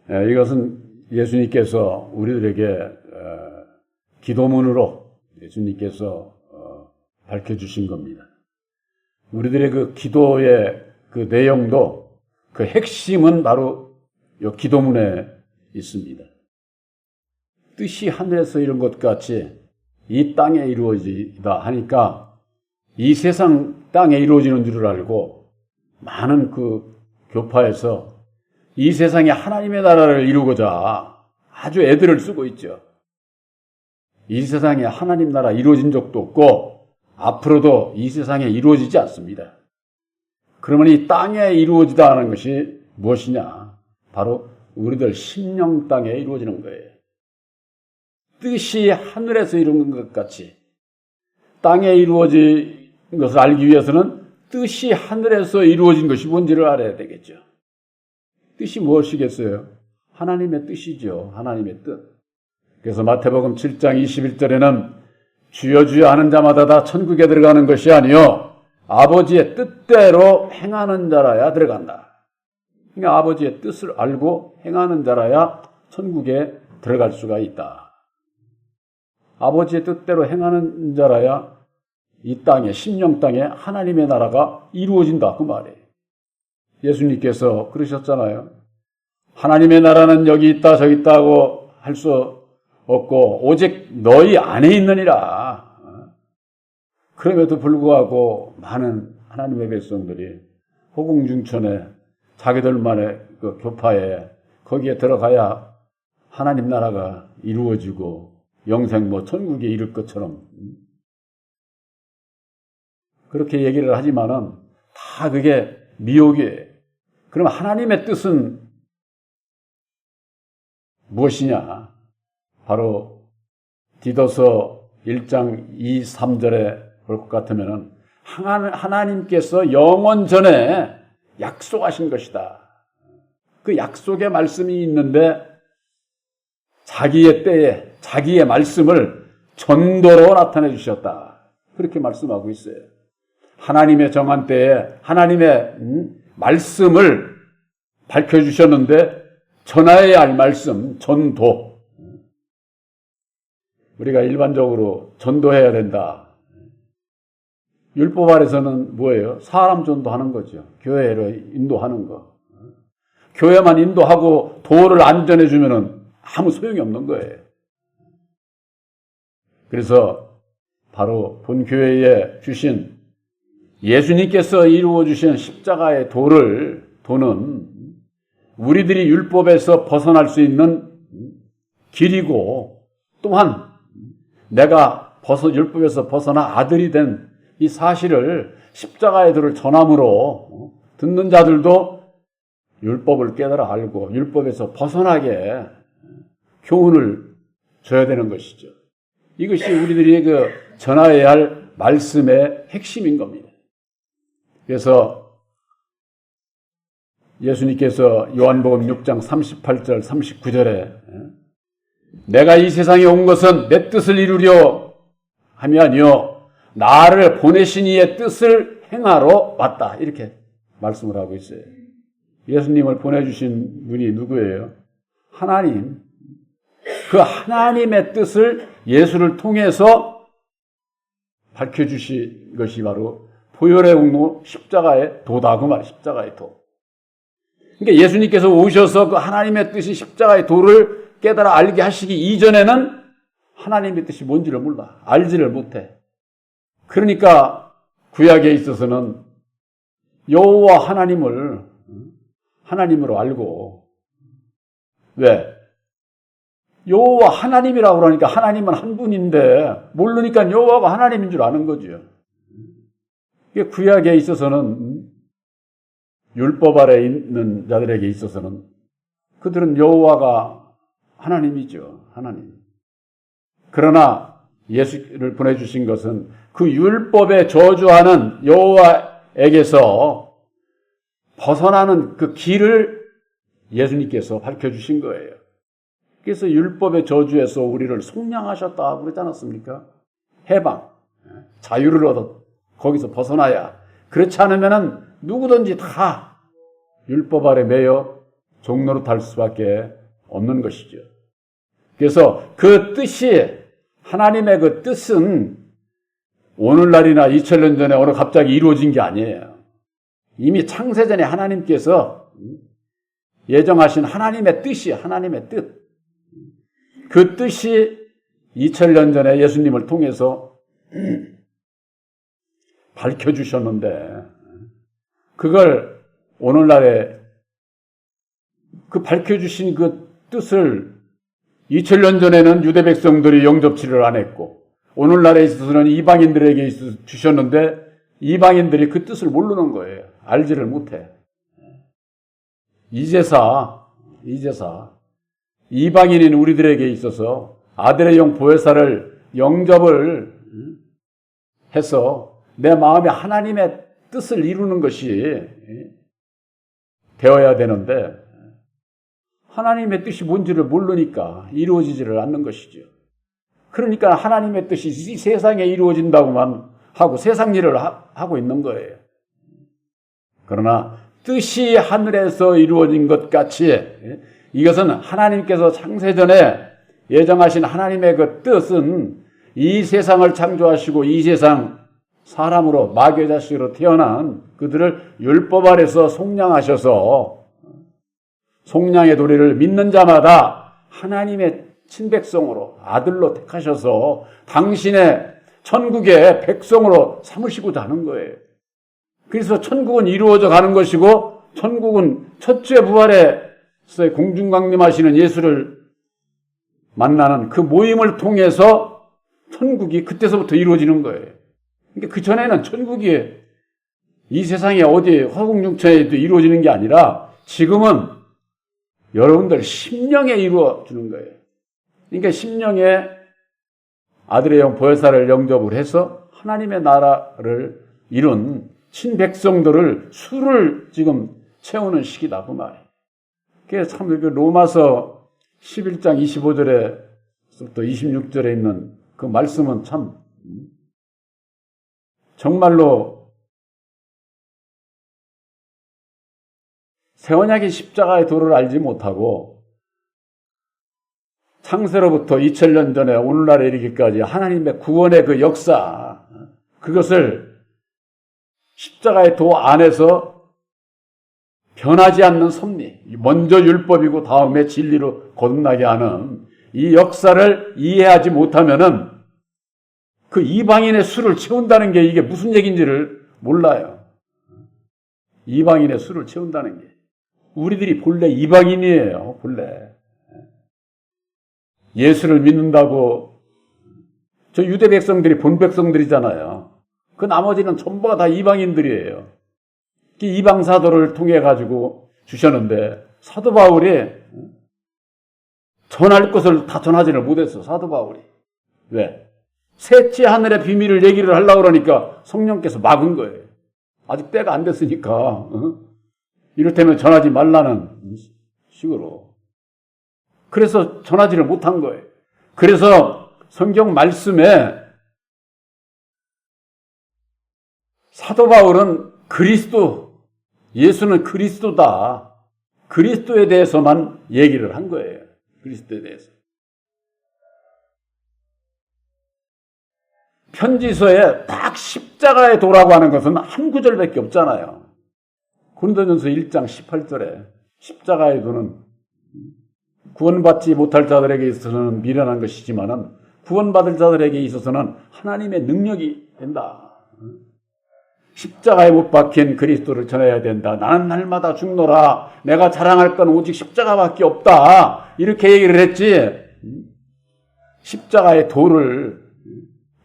이것은 예수님께서 우리들에게 기도문으로 예수님께서 밝혀주신 겁니다. 우리들의 그 기도의 그 내용도 그 핵심은 바로 이 기도문에 있습니다. 뜻이 하늘에서 이룬 것 같이 이 땅에 이루어지다 하니까 이 세상 땅에 이루어지는 줄을 알고 많은 그 교파에서 이 세상에 하나님의 나라를 이루고자 아주 애들을 쓰고 있죠. 이 세상에 하나님 나라 이루어진 적도 없고 앞으로도 이 세상에 이루어지지 않습니다. 그러면 이 땅에 이루어지다 하는 것이 무엇이냐? 바로 우리들 심령 땅에 이루어지는 거예요. 뜻이 하늘에서 이루어진 것 같이 땅에 이루어진 것을 알기 위해서는 뜻이 하늘에서 이루어진 것이 뭔지를 알아야 되겠죠. 뜻이 무엇이겠어요? 하나님의 뜻이죠. 하나님의 뜻. 그래서 마태복음 7장 21절에는 주여 주여 하는 자마다 다 천국에 들어가는 것이 아니요 아버지의 뜻대로 행하는 자라야 들어간다. 그러니까 아버지의 뜻을 알고 행하는 자라야 천국에 들어갈 수가 있다. 아버지의 뜻대로 행하는 자라야 이 땅에, 심령 땅에 하나님의 나라가 이루어진다. 그 말이에요. 예수님께서 그러셨잖아요. 하나님의 나라는 여기 있다 저기 있다고 할 수 없고 오직 너희 안에 있느니라. 그럼에도 불구하고 많은 하나님의 백성들이 호궁중천에 자기들만의 그 교파에 거기에 들어가야 하나님 나라가 이루어지고 영생 천국에 이를 것처럼 그렇게 얘기를 하지만은 다 그게 미혹이에요. 그럼 하나님의 뜻은 무엇이냐? 바로 디도서 1장 2, 3절에 볼 것 같으면은 하나님께서 영원 전에 약속하신 것이다. 그 약속의 말씀이 있는데 자기의 때에 자기의 말씀을 전도로 나타내 주셨다. 그렇게 말씀하고 있어요. 하나님의 정한 때에 하나님의 말씀을 밝혀주셨는데 전하여야 할 말씀, 전도. 우리가 일반적으로 전도해야 된다. 율법 아래서는 뭐예요? 사람 전도하는 거죠. 교회를 인도하는 거. 교회만 인도하고 도를 안 전해주면은 아무 소용이 없는 거예요. 그래서 바로 본교회에 주신 예수님께서 이루어주신 십자가의 도는 우리들이 율법에서 벗어날 수 있는 길이고 또한 내가 율법에서 벗어나 아들이 된 이 사실을 십자가의 도를 전함으로 듣는 자들도 율법을 깨달아 알고 율법에서 벗어나게 교훈을 줘야 되는 것이죠. 이것이 우리들이 그 전하여야 할 말씀의 핵심인 겁니다. 그래서 예수님께서 요한복음 6장 38절 39절에 내가 이 세상에 온 것은 내 뜻을 이루려 함이 아니요 나를 보내신 이의 뜻을 행하러 왔다. 이렇게 말씀을 하고 있어요. 예수님을 보내주신 분이 누구예요? 하나님. 그 하나님의 뜻을 예수를 통해서 밝혀주신 것이 바로 보혈의 공로 십자가의 도다. 그 말 십자가의 도. 그러니까 예수님께서 오셔서 그 하나님의 뜻이 십자가의 도를 깨달아 알게 하시기 이전에는 하나님의 뜻이 뭔지를 몰라. 알지를 못해. 그러니까 구약에 있어서는 여호와 하나님으로 알고 왜? 여호와 하나님이라고 그러니까 하나님은 한 분인데 모르니까 여호와가 하나님인 줄 아는 거죠. 구약에 있어서는 율법 아래 있는 자들에게 있어서는 그들은 여호와가 하나님이죠. 하나님. 그러나 예수를 보내주신 것은 그 율법에 저주하는 여호와에게서 벗어나는 그 길을 예수님께서 밝혀주신 거예요. 그래서 율법의 저주에서 우리를 속량하셨다 그러지 않았습니까? 해방, 자유를 얻어 거기서 벗어나야. 그렇지 않으면은 누구든지 다 율법 아래 매여 종로로 탈 수밖에 없는 것이죠. 그래서 그 뜻이, 하나님의 그 뜻은 오늘날이나 2000년 전에 어느 갑자기 이루어진 게 아니에요. 이미 창세전에 하나님께서 예정하신 하나님의 뜻이, 하나님의 뜻. 그 뜻이 2000년 전에 예수님을 통해서 밝혀주셨는데, 그걸 오늘날에 그 밝혀주신 그 뜻을 2000년 전에는 유대 백성들이 영접치를 안 했고, 오늘날에 있어서는 이방인들에게 주셨는데, 이방인들이 그 뜻을 모르는 거예요. 알지를 못해. 이제사, 이방인인 우리들에게 있어서 아들의 영 보혜사를 영접을 해서 내 마음에 하나님의 뜻을 이루는 것이 되어야 되는데, 하나님의 뜻이 뭔지를 모르니까 이루어지지를 않는 것이죠. 그러니까 하나님의 뜻이 이 세상에 이루어진다고만 하고 세상 일을 하고 있는 거예요. 그러나 뜻이 하늘에서 이루어진 것 같이, 이것은 하나님께서 창세전에 예정하신 하나님의 그 뜻은 이 세상을 창조하시고 이 세상 사람으로 마귀의 자식으로 태어난 그들을 율법 아래서 속량하셔서 속량의 도리를 믿는 자마다 하나님의 친백성으로 아들로 택하셔서 당신의 천국의 백성으로 삼으시고자 하는 거예요. 그래서 천국은 이루어져 가는 것이고, 천국은 첫째 부활에서 공중강림하시는 예수를 만나는 그 모임을 통해서 천국이 그때서부터 이루어지는 거예요. 그러니까 그 전에는 천국이 이 세상에 어디 화공중천에도 이루어지는 게 아니라 지금은 여러분들 심령에 이루어지는 거예요. 그러니까 심령에 아들의 영 보혜사를 영접을 해서 하나님의 나라를 이룬 친백성들을 수를 지금 채우는 시기다 그 말이에요. 그래서 참 그 로마서 11장 25절에서부터 26절에 있는 그 말씀은 참 정말로 새 언약의 십자가의 도를 알지 못하고 창세로부터 2000년 전에 오늘날에 이르기까지 하나님의 구원의 그 역사, 그것을 십자가의 도 안에서 변하지 않는 섭리, 먼저 율법이고 다음에 진리로 거듭나게 하는 이 역사를 이해하지 못하면은 그 이방인의 수를 채운다는 게 이게 무슨 얘기인지를 몰라요. 이방인의 수를 채운다는 게. 우리들이 본래 이방인이에요, 본래. 예수를 믿는다고, 저 유대 백성들이 본 백성들이잖아요. 그 나머지는 전부가 다 이방인들이에요. 이방 사도를 통해 가지고 주셨는데, 사도 바울이 전할 것을 다 전하지를 못했어, 사도 바울이. 왜? 셋째 하늘의 비밀을 얘기를 하려고 그러니까 성령께서 막은 거예요. 아직 때가 안 됐으니까. 이를테면 전하지 말라는 식으로. 그래서 전하지를 못한 거예요. 그래서 성경 말씀에 사도 바울은 그리스도, 예수는 그리스도다. 그리스도에 대해서만 얘기를 한 거예요. 그리스도에 대해서. 편지서에 딱 십자가의 도라고 하는 것은 한 구절밖에 없잖아요. 고린도전서 1장 18절에 십자가의 도는 구원받지 못할 자들에게 있어서는 미련한 것이지만은 구원받을 자들에게 있어서는 하나님의 능력이 된다. 십자가에 못 박힌 그리스도를 전해야 된다. 나는 날마다 죽노라. 내가 자랑할 건 오직 십자가밖에 없다. 이렇게 얘기를 했지. 십자가의 도를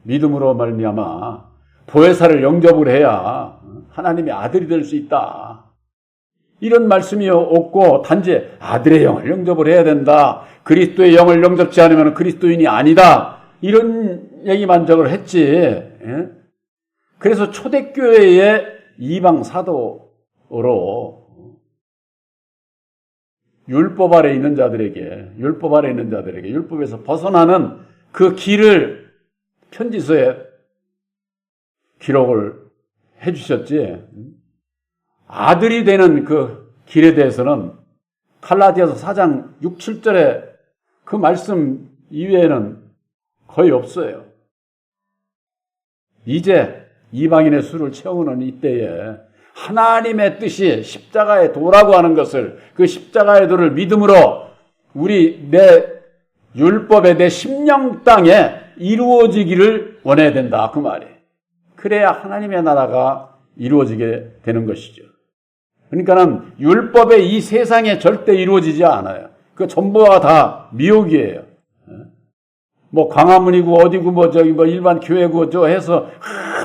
믿음으로 말미암아 보혜사를 영접을 해야 하나님의 아들이 될 수 있다. 이런 말씀이 없고 단지 아들의 영을 영접을 해야 된다. 그리스도의 영을 영접지 않으면 그리스도인이 아니다. 이런 얘기만 적을 했지. 그래서 초대교회의 이방 사도로 율법 아래 있는 자들에게, 율법에서 벗어나는 그 길을 편지서에 기록을 해주셨지. 아들이 되는 그 길에 대해서는 갈라디아서 4장 6, 7절에 그 말씀 이외에는 거의 없어요. 이제 이방인의 수를 채우는 이때에 하나님의 뜻이 십자가의 도라고 하는 것을, 그 십자가의 도를 믿음으로 내 율법의 내 심령 땅에 이루어지기를 원해야 된다, 그 말이에요. 그래야 하나님의 나라가 이루어지게 되는 것이죠. 그러니까는 율법의 이 세상에 절대 이루어지지 않아요. 그 전부가 다 미혹이에요. 뭐 광화문이고 어디고 뭐 일반 교회고 해서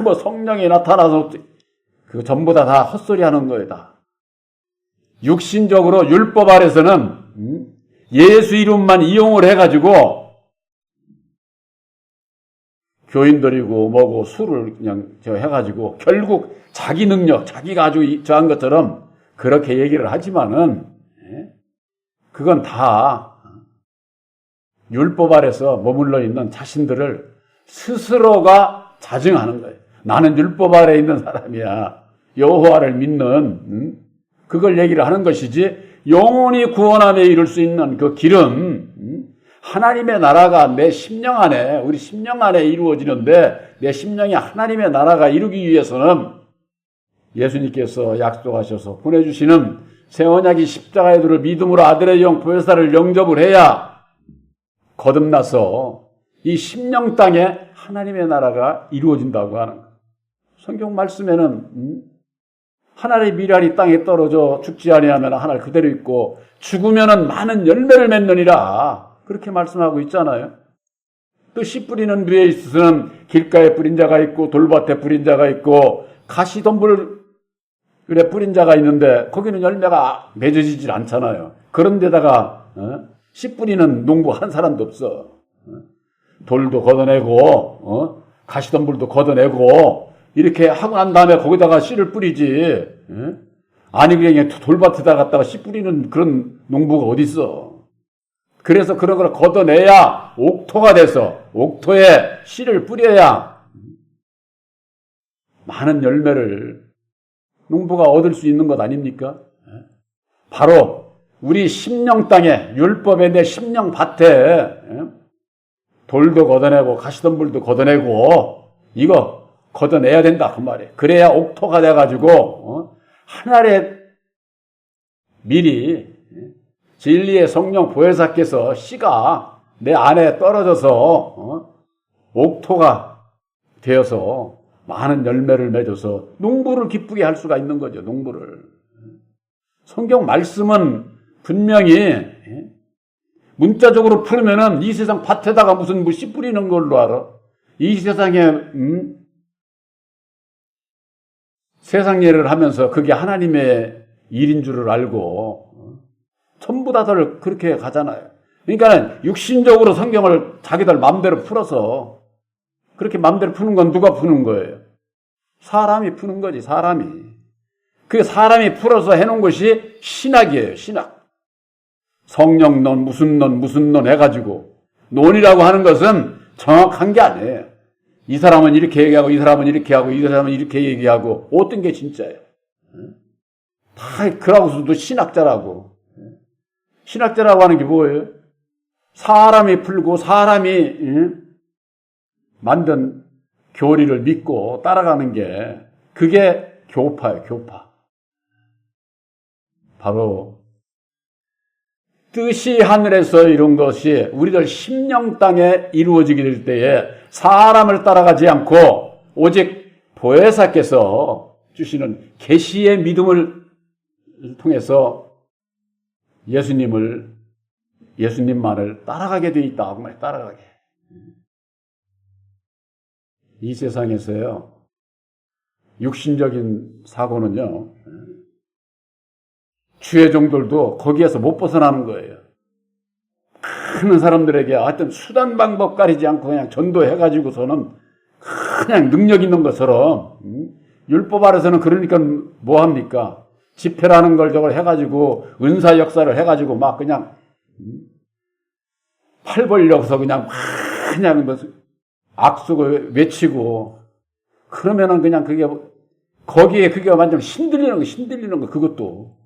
뭐 성령이 나타나서 그 전부 다 헛소리 하는 거예요, 다. 육신적으로 율법 아래서는 예수 이름만 이용을 해가지고 교인들이고 뭐고 술을 그냥 해가지고 결국 자기 능력, 자기가 아주 저한 것처럼 그렇게 얘기를 하지만은 그건 다 율법 아래서 머물러 있는 자신들을 스스로가 자증하는 거예요. 나는 율법 아래 있는 사람이야. 여호와를 믿는 그걸 얘기를 하는 것이지, 영원히 구원함에 이룰 수 있는 그 길은 하나님의 나라가 내 심령 안에, 우리 심령 안에 이루어지는데, 내 심령에 하나님의 나라가 이루기 위해서는 예수님께서 약속하셔서 보내주시는 새 언약이 십자가의 도를 믿음으로 아들의 영 보혜사를 영접을 해야 거듭나서 이 심령 땅에 하나님의 나라가 이루어진다고 하는 거예요. 성경 말씀에는 하늘의 미랄이 땅에 떨어져 죽지 아니하면 하늘 그대로 있고 죽으면은 많은 열매를 맺느니라, 그렇게 말씀하고 있잖아요. 또 씨 뿌리는 류에 있어서는 길가에 뿌린 자가 있고 돌밭에 뿌린 자가 있고 가시덤불에 뿌린 자가 있는데 거기는 열매가 맺어지질 않잖아요. 그런 데다가 씨 뿌리는 농부 한 사람도 없어. 돌도 걷어내고 가시덤불도 걷어내고 이렇게 하고 난 다음에 거기다가 씨를 뿌리지. 아니 그냥 돌밭에다 갖다가 씨 뿌리는 그런 농부가 어디 있어. 그래서 그런 걸 걷어내야 옥토가 돼서 옥토에 씨를 뿌려야 많은 열매를 농부가 얻을 수 있는 것 아닙니까? 바로 우리 심령 땅에, 율법의 내 심령 밭에 돌도 걷어내고 가시덤불도 걷어내고 이거 걷어내야 된다, 그 말이에요. 그래야 옥토가 돼가지고 하늘에 미리 진리의 성령 보혜사께서 씨가 내 안에 떨어져서 옥토가 되어서 많은 열매를 맺어서 농부를 기쁘게 할 수가 있는 거죠, 농부를. 성경 말씀은 분명히 문자적으로 풀면은 이 세상 밭에다가 무슨 뭐 씨 뿌리는 걸로 알아. 이 세상에 세상 예를 하면서 그게 하나님의 일인 줄을 알고 전부 다들 그렇게 가잖아요. 그러니까 육신적으로 성경을 자기들 마음대로 풀어서, 그렇게 마음대로 푸는 건 누가 푸는 거예요? 사람이 푸는 거지, 사람이. 그 사람이 풀어서 해놓은 것이 신학이에요, 신학. 성령론, 무슨 론 해가지고. 논이라고 하는 것은 정확한 게 아니에요. 이 사람은 이렇게 얘기하고, 이 사람은 이렇게 하고, 이 사람은 이렇게 얘기하고, 어떤 게 진짜예요? 다 그러고서도 신학자라고. 신학자라고 하는 게 뭐예요? 사람이 풀고 사람이 만든 교리를 믿고 따라가는 게, 그게 교파예요, 교파. 바로 뜻이 하늘에서 이룬 것이 우리들 심령 땅에 이루어지게 될 때에 사람을 따라가지 않고 오직 보혜사께서 주시는 계시의 믿음을 통해서 예수님만을 따라가게 돼 있다. 정말 따라가게. 이 세상에서요, 육신적인 사고는요, 주의종들도 거기에서 못 벗어나는 거예요. 많은 사람들에게 하여튼 수단 방법 가리지 않고 그냥 전도해가지고서는 그냥 능력 있는 것처럼, 율법 아래서는 그러니까 뭐 합니까? 집회라는 걸 저걸 해가지고 은사 역사를 해가지고 막 그냥 팔 벌려서 그냥 악수를 외치고, 그러면은 그냥 그게 거기에 그게 완전 신들리는 거, 그것도.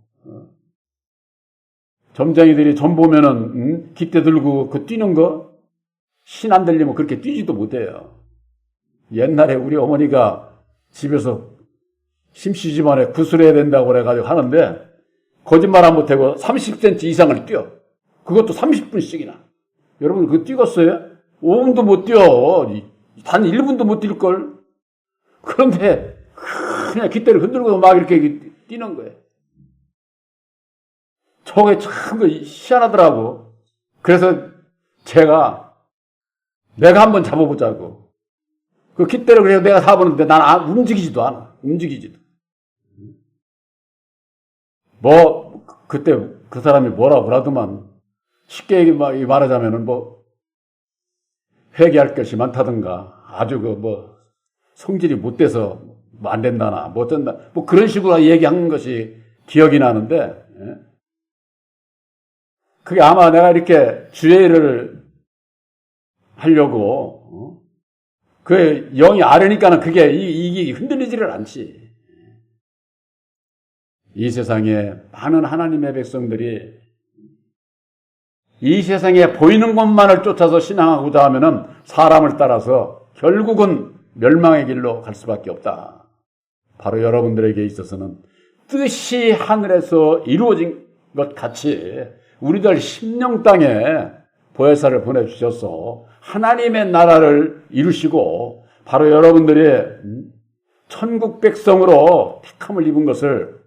점쟁이들이 점 보면은 깃대 들고 그 뛰는 거 신 안 들리면 그렇게 뛰지도 못해요. 옛날에 우리 어머니가 집에서 심시집안에 구슬해야 된다고 그래가지고 하는데 거짓말 안 못하고 30cm 이상을 뛰어. 그것도 30분씩이나. 여러분 그거 뛰었어요? 5분도 못 뛰어. 단 1분도 못 뛸걸. 그런데 그냥 깃대를 흔들고 막 이렇게 뛰는 거예요. 저게 참 희한하더라고. 그래서 내가 한번 잡아보자고. 그 깃대를 그래서 내가 잡았는데 난 움직이지도 않아. 움직이지도. 그때 그 사람이 뭐라고 하더만 쉽게 말하자면은 회개할 것이 많다든가 아주 성질이 못 돼서 안 된다나 뭐 어쩐다 그런 식으로 얘기한 것이 기억이 나는데 그게 아마 내가 이렇게 주의를 하려고 그 영이 아래니까는 그게 이게 흔들리지를 않지. 이 세상에 많은 하나님의 백성들이 이 세상에 보이는 것만을 쫓아서 신앙하고자 하면은 사람을 따라서 결국은 멸망의 길로 갈 수밖에 없다. 바로 여러분들에게 있어서는 뜻이 하늘에서 이루어진 것 같이 우리들 심령 땅에 보혜사를 보내주셔서 하나님의 나라를 이루시고 바로 여러분들이 천국 백성으로 택함을 입은 것을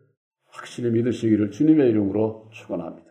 확실히 믿으시기를 주님의 이름으로 축원합니다.